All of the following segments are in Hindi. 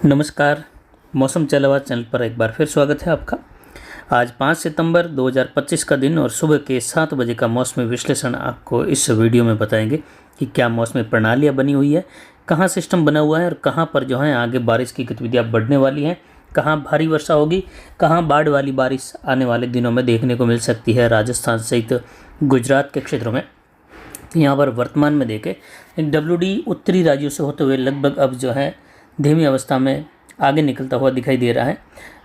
नमस्कार। मौसम चलावा चैनल पर एक बार फिर स्वागत है आपका। आज 5 सितंबर 2025 का दिन और सुबह के 7 बजे का मौसमी विश्लेषण आपको इस वीडियो में बताएंगे कि क्या मौसमी प्रणालियाँ बनी हुई है, कहाँ सिस्टम बना हुआ है और कहाँ पर जो है आगे बारिश की गतिविधियाँ बढ़ने वाली हैं, कहाँ भारी वर्षा होगी, कहाँ बाढ़ वाली बारिश आने वाले दिनों में देखने को मिल सकती है राजस्थान सहित गुजरात के क्षेत्रों में। यहाँ पर वर्तमान में देखें WD उत्तरी राज्यों से होते हुए लगभग अब जो है धीमी अवस्था में आगे निकलता हुआ दिखाई दे रहा है।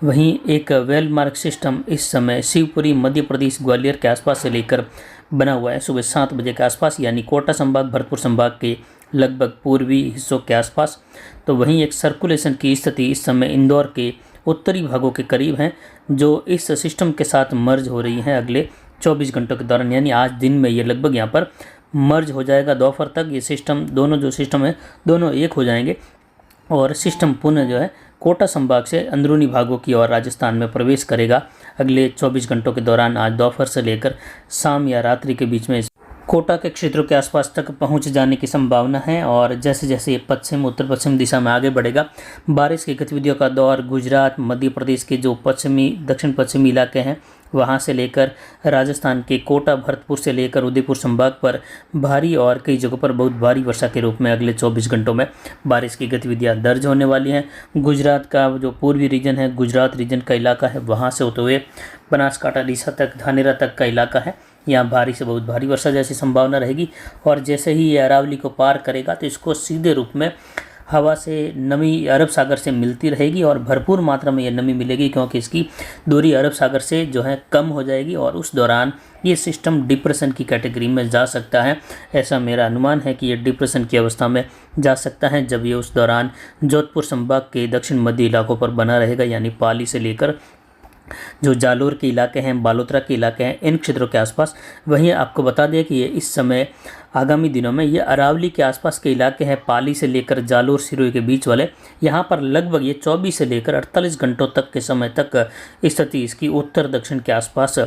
वहीं एक वेल मार्क सिस्टम इस समय शिवपुरी मध्य प्रदेश ग्वालियर के आसपास से लेकर बना हुआ है सुबह 7 बजे के आसपास, यानी कोटा संभाग भरतपुर संभाग के लगभग पूर्वी हिस्सों के आसपास। तो वहीं एक सर्कुलेशन की स्थिति इस समय इंदौर के उत्तरी भागों के करीब है, जो इस सिस्टम के साथ मर्ज हो रही है अगले 24 घंटों के दौरान, यानी आज दिन में ये लगभग यहाँ पर मर्ज हो जाएगा। दोपहर तक ये सिस्टम दोनों सिस्टम है दोनों एक हो जाएंगे और सिस्टम पुनः जो है कोटा संभाग से अंदरूनी भागों की ओर राजस्थान में प्रवेश करेगा अगले 24 घंटों के दौरान। आज दोपहर से लेकर शाम या रात्रि के बीच में कोटा के क्षेत्रों के आसपास तक पहुंच जाने की संभावना है। और जैसे जैसे ये पश्चिम उत्तर पश्चिम दिशा में आगे बढ़ेगा, बारिश की गतिविधियों का दौर गुजरात मध्य प्रदेश के जो दक्षिण पश्चिमी इलाके हैं वहां से लेकर राजस्थान के कोटा भरतपुर से लेकर उदयपुर संभाग पर भारी और कई जगहों पर बहुत भारी वर्षा के रूप में अगले 24 घंटों में बारिश की गतिविधियां दर्ज होने वाली हैं। गुजरात का जो पूर्वी रीजन है, गुजरात रीजन का इलाका है, वहां से होते हुए बनासकांठा डीसा तक धानेरा तक का इलाका है, यहाँ भारी से बहुत भारी वर्षा जैसी संभावना रहेगी। और जैसे ही ये अरावली को पार करेगा तो इसको सीधे रूप में हवा से नमी अरब सागर से मिलती रहेगी और भरपूर मात्रा में ये नमी मिलेगी, क्योंकि इसकी दूरी अरब सागर से जो है कम हो जाएगी और उस दौरान ये सिस्टम डिप्रेशन की कैटेगरी में जा सकता है। ऐसा मेरा अनुमान है कि ये डिप्रेशन की अवस्था में जा सकता है जब ये उस दौरान जोधपुर संभाग के दक्षिण मध्य इलाकों पर बना रहेगा, यानी पाली से लेकर जो जालोर के इलाके हैं, बालोतरा के इलाके हैं, इन क्षेत्रों के आसपास। वहीं आपको बता दें कि ये इस समय आगामी दिनों में ये अरावली के आसपास के इलाके हैं, पाली से लेकर जालोर सिरोही के बीच वाले, यहाँ पर लगभग ये 24 से लेकर 48 घंटों तक के समय तक स्थिति इसकी उत्तर दक्षिण के आसपास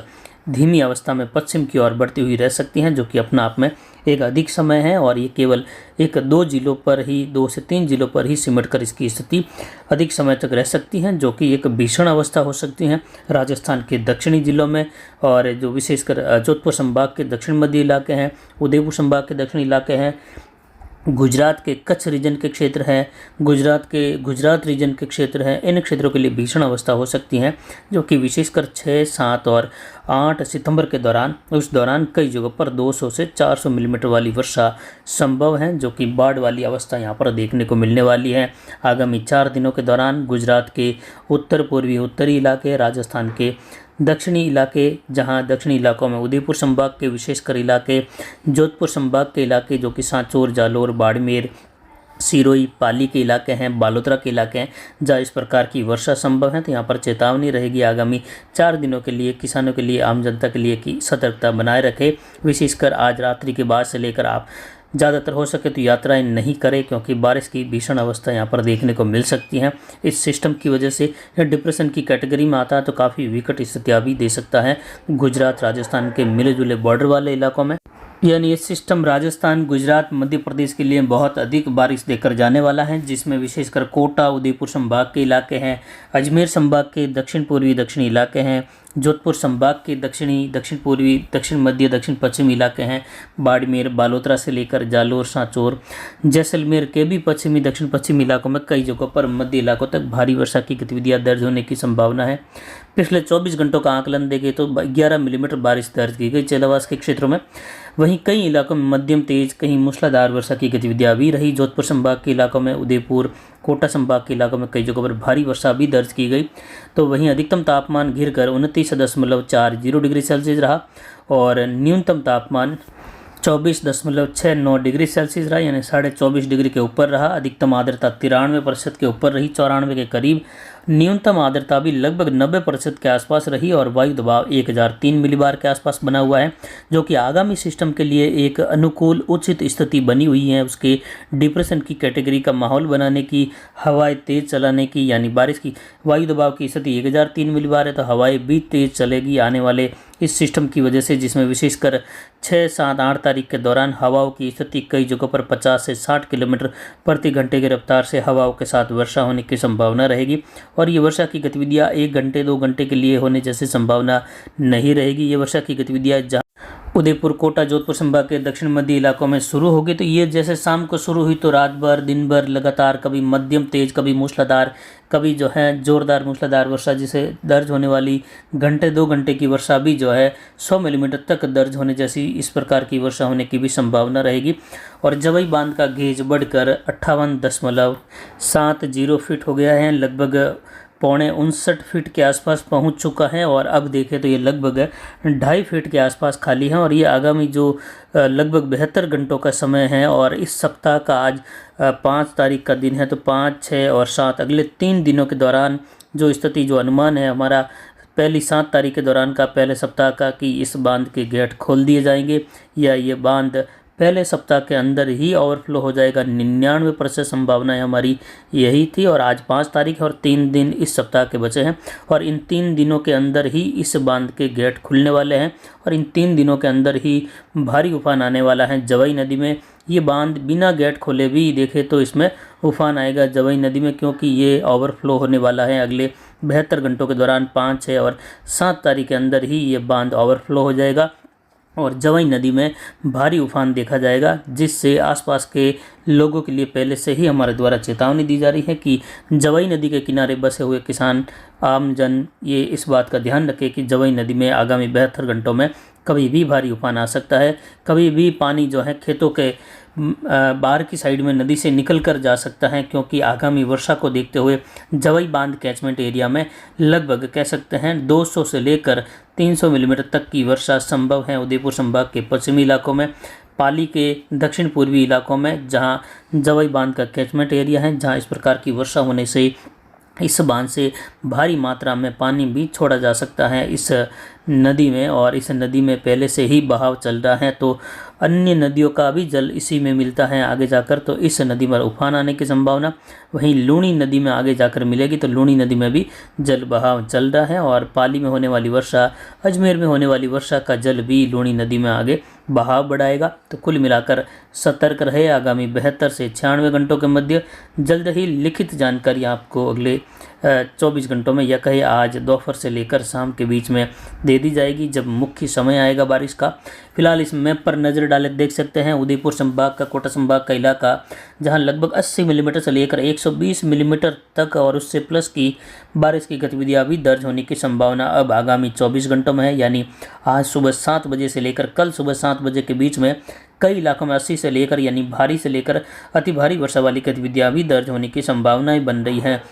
धीमी अवस्था में पश्चिम की ओर बढ़ती हुई रह सकती हैं, जो कि अपना आप में एक अधिक समय है। और ये केवल 2 से 3 जिलों पर ही सिमटकर इसकी स्थिति अधिक समय तक रह सकती हैं, जो कि एक भीषण अवस्था हो सकती है राजस्थान के दक्षिणी जिलों में। और जो विशेषकर जोधपुर संभाग के दक्षिण मध्य इलाके हैं, उदयपुर संभाग के दक्षिणी इलाके हैं, गुजरात के कच्छ रीजन के क्षेत्र हैं, गुजरात रीजन के क्षेत्र हैं, इन क्षेत्रों के लिए भीषण अवस्था हो सकती हैं, जो कि विशेषकर 6, 7 और 8 सितंबर के दौरान उस दौरान कई जगहों पर 200 से 400 मिलीमीटर वाली वर्षा संभव है, जो कि बाढ़ वाली अवस्था यहाँ पर देखने को मिलने वाली है। आगामी 4 दिनों के दौरान गुजरात के उत्तर पूर्वी उत्तरी इलाके, राजस्थान के दक्षिणी इलाके, जहां दक्षिणी इलाकों में उदयपुर संभाग के विशेषकर इलाके, जोधपुर संभाग के इलाके जो कि सांचौर, जालोर, बाड़मेर, सिरोही, पाली के इलाके हैं, बालोतरा के इलाके हैं, जहाँ इस प्रकार की वर्षा संभव है। तो यहाँ पर चेतावनी रहेगी आगामी 4 दिनों के लिए किसानों के लिए, आम जनता के लिए कि सतर्कता बनाए रखें। विशेषकर आज रात्रि के बाद से लेकर आप ज़्यादातर हो सके तो यात्राएं नहीं करें, क्योंकि बारिश की भीषण अवस्था यहाँ पर देखने को मिल सकती है। इस सिस्टम की वजह से यह डिप्रेशन की कैटेगरी में आता है तो काफ़ी विकट स्थितियाँ भी दे सकता है गुजरात राजस्थान के मिले जुले बॉर्डर वाले इलाकों में। यानी ये सिस्टम राजस्थान, गुजरात, मध्य प्रदेश के लिए बहुत अधिक बारिश देकर जाने वाला है, जिसमें विशेषकर कोटा, उदयपुर संभाग के इलाके हैं, अजमेर संभाग के दक्षिण पूर्वी दक्षिणी इलाके हैं, जोधपुर संभाग के दक्षिणी, दक्षिण पूर्वी, दक्षिण मध्य, दक्षिण पश्चिमी इलाके हैं, बाड़मेर, बालोतरा से लेकर जालोर, सांचौर, जैसलमेर के भी पश्चिमी, दक्षिण पश्चिमी इलाकों में कई जगहों पर मध्य इलाकों तक भारी वर्षा की गतिविधियां दर्ज होने की संभावना है। पिछले 24 घंटों का आकलन देखें तो 11 मिलीमीटर बारिश दर्ज की गई चेलावास के क्षेत्रों में। वहीं कई इलाकों में मध्यम तेज, कहीं मूसलाधार वर्षा की गतिविधियां भी रही। जोधपुर संभाग के इलाकों में, उदयपुर, कोटा संभाग के इलाकों में कई जगहों पर भारी वर्षा भी दर्ज की गई। तो वहीं अधिकतम तापमान गिरकर 29.40 डिग्री सेल्सियस रहा और न्यूनतम तापमान 24.69 डिग्री सेल्सियस रहा, यानी 24.5 डिग्री के ऊपर रहा। अधिकतम आर्द्रता 93% के ऊपर रही, 94 के करीब। न्यूनतम आर्द्रता भी लगभग 90% के आसपास रही और वायु दबाव 1003 मिलीबार के आसपास बना हुआ है, जो कि आगामी सिस्टम के लिए एक अनुकूल उचित स्थिति बनी हुई है। उसके डिप्रेशन की कैटेगरी का माहौल बनाने की, हवाएं तेज चलाने की, यानी बारिश की वायु दबाव की स्थिति 1003 मिलीबार है तो हवाएं भी तेज चलेगी आने वाले इस सिस्टम की वजह से, जिसमें विशेषकर 6, 7, 8 तारीख के दौरान हवाओं की स्थिति कई जगहों पर 50 से 60 किलोमीटर प्रति घंटे की रफ्तार से हवाओं के साथ वर्षा होने की संभावना रहेगी। और ये वर्षा की गतिविधियाँ 1 घंटे 2 घंटे के लिए होने जैसी संभावना नहीं रहेगी। ये वर्षा की गतिविधियाँ उदयपुर, कोटा, जोधपुर संभाग के दक्षिण मध्य इलाकों में शुरू होगी। तो ये जैसे शाम को शुरू हुई तो रात भर, दिन भर लगातार कभी मध्यम तेज, कभी मूसलाधार, कभी जो है जोरदार मूसलाधार वर्षा, जिसे दर्ज होने वाली घंटे 2 घंटे की वर्षा भी जो है 100 मिलीमीटर तक दर्ज होने जैसी इस प्रकार की वर्षा होने की भी संभावना रहेगी। और जवई बांध का गेज बढ़कर 58.70 फीट हो गया है, लगभग 59 फीट के आसपास पहुंच चुका है। और अब देखें तो ये लगभग 2.5 फीट के आसपास खाली है। और ये आगामी जो लगभग 72 घंटों का समय है, और इस सप्ताह का आज 5 तारीख का दिन है, तो 5, 6 और 7 अगले 3 दिनों के दौरान जो स्थिति, जो अनुमान है हमारा पहली 7 तारीख के दौरान का, पहले सप्ताह का, कि इस बांध के गेट खोल दिए जाएंगे या ये बांध पहले सप्ताह के अंदर ही ओवरफ्लो हो जाएगा। 99% संभावनाएं हमारी यही थी। और आज 5 तारीख और 3 दिन इस सप्ताह के बचे हैं, और इन 3 दिनों के अंदर ही इस बांध के गेट खुलने वाले हैं। और इन 3 दिनों के अंदर ही भारी उफान आने वाला है जवई नदी में। ये बांध बिना गेट खोले भी देखे तो इसमें उफान आएगा जवई नदी में, क्योंकि ये ओवरफ्लो होने वाला है अगले 72 घंटों के दौरान। 5, 6 और 7 तारीख के अंदर ही ये बांध ओवरफ्लो हो जाएगा और जवई नदी में भारी उफान देखा जाएगा, जिससे आसपास के लोगों के लिए पहले से ही हमारे द्वारा चेतावनी दी जा रही है कि जवई नदी के किनारे बसे हुए किसान, आम जन ये इस बात का ध्यान रखें कि जवई नदी में आगामी 72 घंटों में कभी भी भारी उफान आ सकता है। कभी भी पानी जो है खेतों के बाहर की साइड में नदी से निकल कर जा सकता है, क्योंकि आगामी वर्षा को देखते हुए जवई बांध कैचमेंट एरिया में लगभग कह सकते हैं 200 से लेकर 300 मिलीमीटर तक की वर्षा संभव है। उदयपुर संभाग के पश्चिमी इलाकों में, पाली के दक्षिण पूर्वी इलाकों में, जहां जवई बांध का कैचमेंट एरिया है, जहां इस प्रकार की वर्षा होने से इस बांध से भारी मात्रा में पानी भी छोड़ा जा सकता है इस नदी में। और इस नदी में पहले से ही बहाव चल रहा है, तो अन्य नदियों का भी जल इसी में मिलता है आगे जाकर, तो इस नदी में उफान आने की संभावना। वहीं लूणी नदी में आगे जाकर मिलेगी, तो लूणी नदी में भी जल बहाव चल रहा है। और पाली में होने वाली वर्षा, अजमेर में होने वाली वर्षा का जल भी लूणी नदी में आगे बहाव बढ़ाएगा। तो कुल मिलाकर सतर्क रहे। आगामी 72 से 96 घंटों के मध्य जल्द ही लिखित जानकारी आपको अगले 24 घंटों में, या कहे आज दोपहर से लेकर शाम के बीच में दे दी जाएगी, जब मुख्य समय आएगा बारिश का। फिलहाल इस मैप पर नज़र डाले देख सकते हैं उदयपुर संभाग का, कोटा संभाग का इलाका, जहां लगभग 80 मिलीमीटर से लेकर 120 मिलीमीटर तक और उससे प्लस की बारिश की गतिविधियां भी दर्ज होने की संभावना अब आगामी 24 घंटों में है। यानी आज सुबह 7 बजे से लेकर कल सुबह 7 बजे के बीच में कई इलाकों में 80 से लेकर यानी भारी से लेकर अति भारी वर्षा वाली गतिविधियां भी दर्ज होने की संभावनाएं बन रही हैं।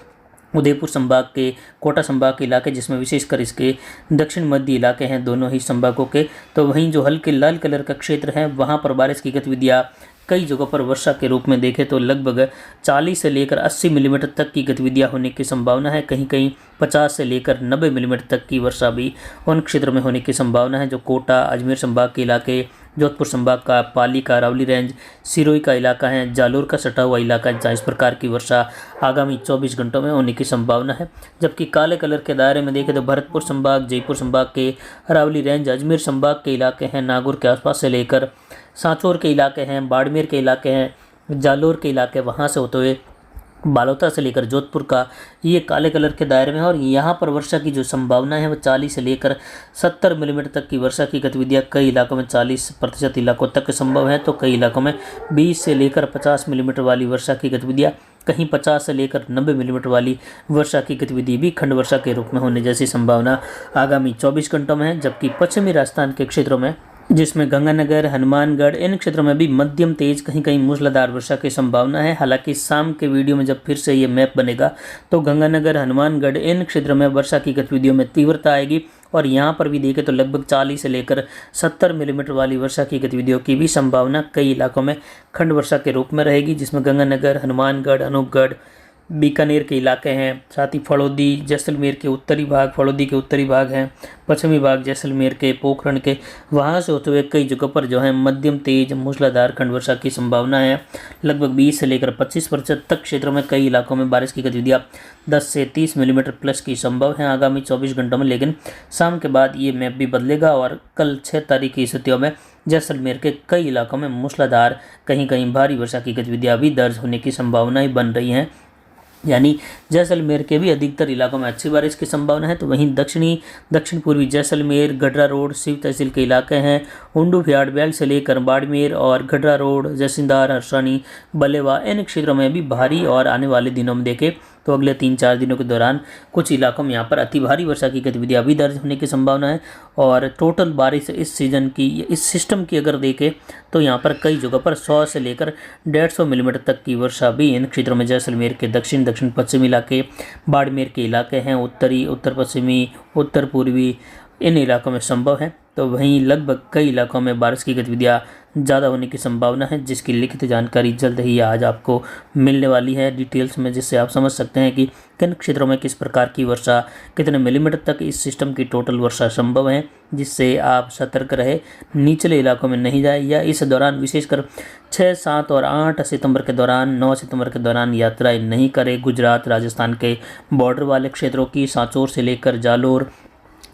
उदयपुर संभाग के, कोटा संभाग के इलाके, जिसमें विशेषकर इसके दक्षिण मध्य इलाके हैं दोनों ही संभागों के, तो वहीं जो हल्के लाल कलर का क्षेत्र है वहां पर बारिश की गतिविधियां कई जगहों पर वर्षा के रूप में देखें तो लगभग 40 से लेकर 80 मिलीमीटर तक की गतिविधियां होने की संभावना है। कहीं कहीं 50 से लेकर 90 मिलीमीटर तक की वर्षा भी उन क्षेत्रों में होने की संभावना है, जो कोटा, अजमेर संभाग के इलाके, जोधपुर संभाग का, पाली का, अरावली रेंज, सिरोही का इलाका है, जालोर का सटा हुआ इलाका है, जहाँ इस प्रकार की वर्षा आगामी 24 घंटों में होने की संभावना है। जबकि काले कलर के दायरे में देखें तो भरतपुर संभाग, जयपुर संभाग के अरावली रेंज, अजमेर संभाग के इलाके हैं, नागौर के आसपास से लेकर सांचौर के इलाके हैं, बाड़मेर के इलाके हैं, जालोर के इलाके, वहाँ से होते हुए बालोता से लेकर जोधपुर का, ये काले कलर के दायरे में है। और यहाँ पर वर्षा की जो संभावना है वो 40 से लेकर 70 मिलीमीटर तक की वर्षा की गतिविधियाँ कई इलाकों में 40% इलाकों तक संभव है, तो कई इलाकों में 20 से लेकर 50 मिलीमीटर वाली वर्षा की गतिविधियाँ, कहीं 50 से लेकर 90 मिलीमीटर वाली वर्षा की गतिविधि भी खंड वर्षा के रूप में होने जैसी संभावना आगामी 24 घंटों में है। जबकि पश्चिमी राजस्थान के क्षेत्रों में, जिसमें गंगानगर, हनुमानगढ़, इन क्षेत्रों में भी मध्यम तेज, कहीं कहीं मूसलाधार वर्षा की संभावना है। हालांकि शाम के वीडियो में जब फिर से ये मैप बनेगा तो गंगानगर, हनुमानगढ़, इन क्षेत्रों में वर्षा की गतिविधियों में तीव्रता आएगी। और यहाँ पर भी देखें तो लगभग 40 से लेकर 70 मिलीमीटर वाली वर्षा की गतिविधियों की भी संभावना कई इलाकों में खंड वर्षा के रूप में रहेगी, जिसमें गंगानगर, हनुमानगढ़, अनूपगढ़, बीकानेर के इलाके हैं, साथ ही फड़ौदी जैसलमेर के उत्तरी भाग, फड़ौदी के उत्तरी भाग हैं, पश्चिमी भाग जैसलमेर के, पोखरण के, वहाँ से होते हुए कई जगहों पर जो है मध्यम तेज मूसलाधार खंड वर्षा की संभावना है। लगभग 20 से लेकर 25% तक क्षेत्रों में कई इलाकों में बारिश की गतिविधियाँ 10 से 30 मिलीमीटर प्लस की संभव है आगामी 24 घंटों में, लेकिन शाम के बाद ये मैप भी बदलेगा और कल 6 तारीख की स्थितियों में जैसलमेर के कई इलाकों में मूसलाधार कहीं कहीं भारी वर्षा की गतिविधियाँ भी दर्ज होने की संभावनाएं बन रही हैं। यानी जैसलमेर के भी अधिकतर इलाकों में अच्छी बारिश की संभावना है। तो वहीं दक्षिण पूर्वी जैसलमेर, गढ़रा रोड, शिव तहसील के इलाके हैं, उंडू फ्याड़ बेल्ट से लेकर बाड़मेर और गढ़रा रोड, जैसिंदार, हरसानी, बलेवा, इन क्षेत्रों में भी भारी और आने वाले दिनों में देखें तो अगले 3-4 दिनों के दौरान कुछ इलाकों में यहाँ पर अति भारी वर्षा की गतिविधियाँ भी दर्ज होने की संभावना है। और टोटल बारिश इस सीजन की, इस सिस्टम की अगर देखें तो यहाँ पर कई जगहों पर 100 से लेकर 150 मिलीमीटर तक की वर्षा भी इन क्षेत्रों में जैसलमेर के दक्षिण पश्चिमी इलाके, बाड़मेर के इलाके हैं, उत्तरी, उत्तर पश्चिमी, उत्तर पूर्वी, इन इलाकों में संभव है। तो वहीं लगभग कई इलाकों में बारिश की गतिविधियाँ ज़्यादा होने की संभावना है, जिसकी लिखित जानकारी जल्द ही आज आपको मिलने वाली है डिटेल्स में, जिससे आप समझ सकते हैं कि किन क्षेत्रों में किस प्रकार की वर्षा, कितने मिलीमीटर तक इस सिस्टम की टोटल वर्षा संभव है, जिससे आप सतर्क रहे, निचले इलाकों में नहीं जाए या इस दौरान विशेषकर 6, 7 और 8 सितंबर के दौरान, 9 सितंबर के दौरान यात्राएं नहीं करें। गुजरात राजस्थान के बॉर्डर वाले क्षेत्रों की, सांचौर से लेकर जालोर,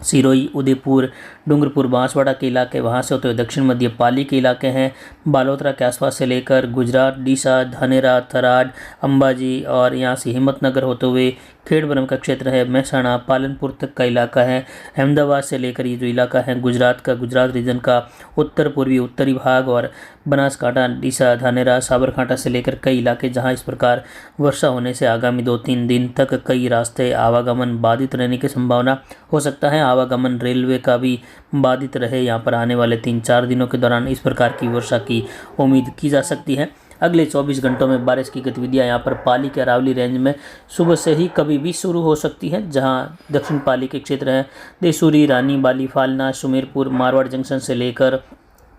सिरोही, उदयपुर, डूंगरपुर, बांसवाड़ा के इलाके, वहाँ से होते हुए दक्षिण मध्य पाली के इलाके हैं, बालोतरा के आसपास से लेकर गुजरात, डीसा, धानेरा, थराद, अंबाजी और यहाँ से हिम्मतनगर होते हुए खेड़ब्रह्म का क्षेत्र है, महसाणा, पालनपुर तक का इलाका है, अहमदाबाद से लेकर ये जो इलाका है गुजरात रीजन का उत्तर पूर्वी उत्तरी भाग और बनासकांठा, डीसा, धानेरा, साबरकांठा से लेकर कई इलाके, जहाँ इस प्रकार वर्षा होने से आगामी 2-3 दिन तक कई रास्ते आवागमन बाधित रहने की संभावना हो सकता है। आवागमन रेलवे का भी बाधित रहे यहाँ पर आने वाले 3-4 दिनों के दौरान, इस प्रकार की वर्षा की उम्मीद की जा सकती है। अगले 24 घंटों में बारिश की गतिविधियां यहाँ पर पाली के अरावली रेंज में सुबह से ही कभी भी शुरू हो सकती है, जहाँ दक्षिण पाली के क्षेत्र हैं देसूरी, रानी, बाली, फालना, सुमेरपुर, मारवाड़ जंक्शन से लेकर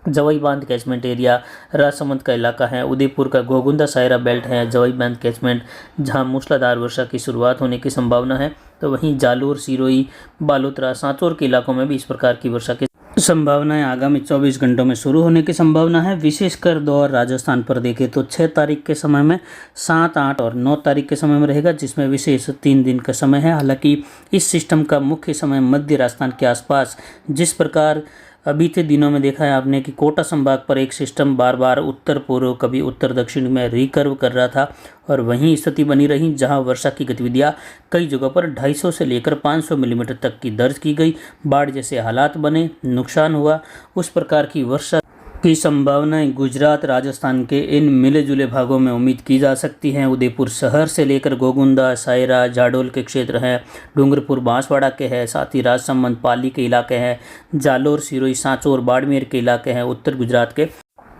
जवाई बांध कैचमेंट एरिया, राजसमंद का इलाका है, उदयपुर का घोगुंदा सायरा बेल्ट है, जवाई बांध कैचमेंट, जहां मूसलाधार वर्षा की शुरुआत होने की संभावना है। तो वहीं जालोर, सिरोही, बालोतरा, सांचौर के इलाकों में भी इस प्रकार की वर्षा की संभावनाएं आगामी 24 घंटों में शुरू होने की संभावना है। विशेषकर दौर राजस्थान पर देखें तो 6 तारीख के समय में, 7, 8 और 9 तारीख के समय में रहेगा, जिसमें विशेष 3 दिन का समय है। हालांकि इस सिस्टम का मुख्य समय मध्य राजस्थान के आसपास, जिस प्रकार बीते दिनों में देखा है आपने कि कोटा संभाग पर एक सिस्टम बार बार उत्तर पूर्व, कभी उत्तर दक्षिण में रिकर्व कर रहा था और वहीं स्थिति बनी रही, जहां वर्षा की गतिविधियां कई जगहों पर 250 से लेकर 500 मिलीमीटर तक की दर्ज की गई। बाढ़ जैसे हालात बने, नुकसान हुआ, उस प्रकार की वर्षा की संभावनाएं गुजरात, राजस्थान के इन मिले जुले भागों में उम्मीद की जा सकती हैं। उदयपुर शहर से लेकर गोगुंदा, सायरा, जाडोल के क्षेत्र हैं, डूंगरपुर, बांसवाड़ा के हैं, साथ ही राजसमंद, पाली के इलाके हैं, जालोर, सिरोही, सांचौर, बाड़मेर के इलाके हैं उत्तर गुजरात के,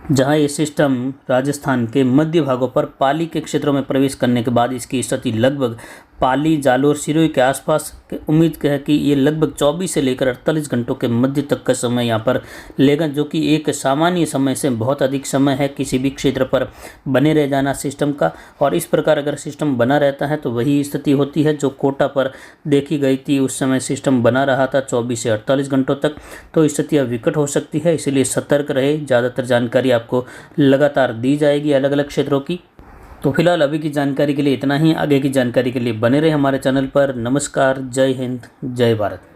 जहां ये सिस्टम राजस्थान के मध्य भागों पर पाली के क्षेत्रों में प्रवेश करने के बाद इसकी स्थिति लगभग पाली, जालोर, सिरोही के आसपास उम्मीद है कि ये लगभग 24 से लेकर 48 घंटों के मध्य तक का समय यहाँ पर लेगा, जो कि एक सामान्य समय से बहुत अधिक समय है किसी भी क्षेत्र पर बने रह जाना सिस्टम का। और इस प्रकार अगर सिस्टम बना रहता है तो वही स्थिति होती है जो कोटा पर देखी गई थी। उस समय सिस्टम बना रहा था 24 से 48 घंटों तक, तो स्थितियाँ विकट हो सकती है, इसलिए सतर्क रहे। ज़्यादातर जानकारी आपको लगातार दी जाएगी अलग अलग क्षेत्रों की। तो फिलहाल अभी की जानकारी के लिए इतना ही। आगे की जानकारी के लिए बने रहे हमारे चैनल पर। नमस्कार, जय हिंद, जय भारत।